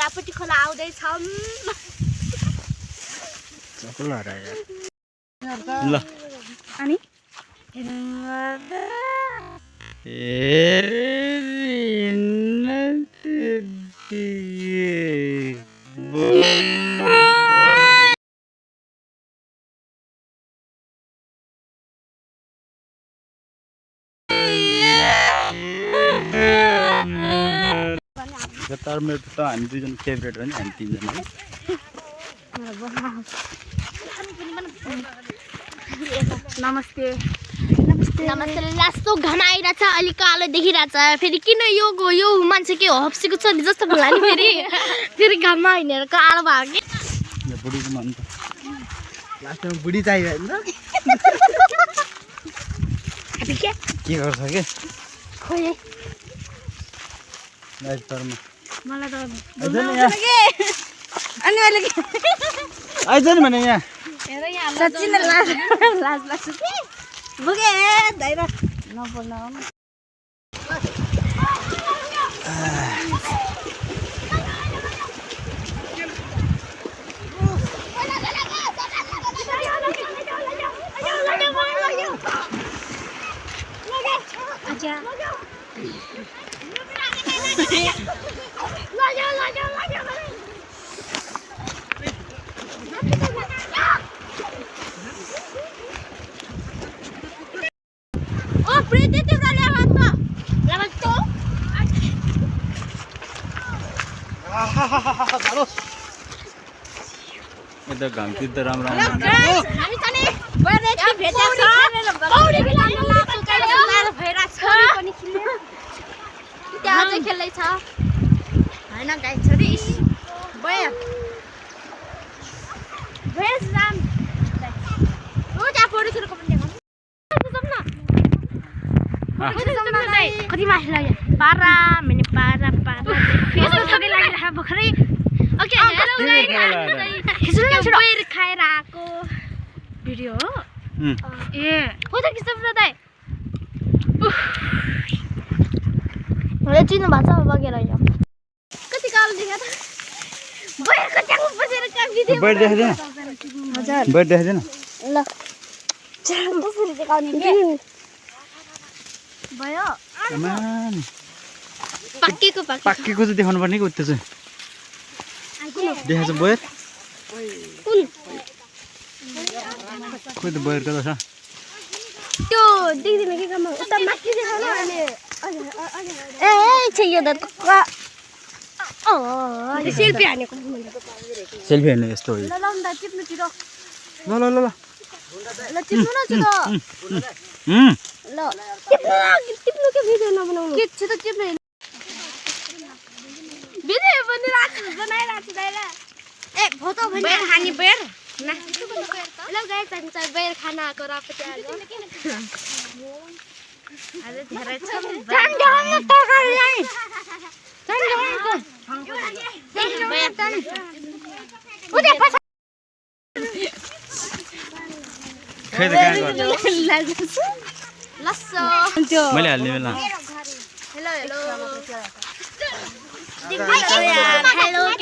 यतापट्टि खोला आउँदैछौँ ल अनि तर मेरो त हामी दुईजना फेभरेट हो नि हामी तिनजना नमस्ते नमस्ते लास्तो घाम आइरहेछ अलिक कालो देखिरहेछ फेरि किन यो मान्छे के हप्सीको छ जस्तो होला नि फेरि घाममा हिँडेर कालो भयो कि बुढीको मन त लास्टमा बुढी चाहियो होइन के गर्छ के खोइ मलाई त अनि अहिले आइज नि भने यहाँ साँच्ची नै लाज लाग्छ कि बुगे दाइरा नबोल्न यता घाम त राम्रो खेल्दैछ होइन गाई छोरी भयो कति मासु लाग्यो पारा मैले पारा भर्खरै बैर खाएर आएको भिडियो हो ए हो त किसिम दाइ चिन्नु भएको छ बगेर यो कति कालो देखा त बैरको ट्याङमा बसेर काम भिडियो बैर देखाइदेन हजुर बैर देखाइदेन ल कसरी देखाउने के भयो पाकेको पाकेको चाहिँ देखाउनु पर्ने कि उत्यो चाहिँ देखाएको छ बैर कुन खोइ त बैरको त छ त्यो देख्दिन के काम उता माथि देखाउनु अनि ए छ यो त सेल्फी हानेको सेल्फी हान्ने यस्तो हो ल ल टिप्नु छिटो ल ल ल ल टिप्नु न छिटो ल टिप्नु के भिडियो नबनाउनु के छिटो टिप्नु भिडियो बनाइराख्छु दाइला ए फोटो भने बेर खाने बेर ल गाइस हामी चाहिँ बेर खाना आएको रापति आएको अरे धेरै छ जान तरकारी ल्याइ जान बेर त उदे पछि खै त कहाँ गर्छ लस्सो मैले हाल्ने बेला हेलो हेलो हेलो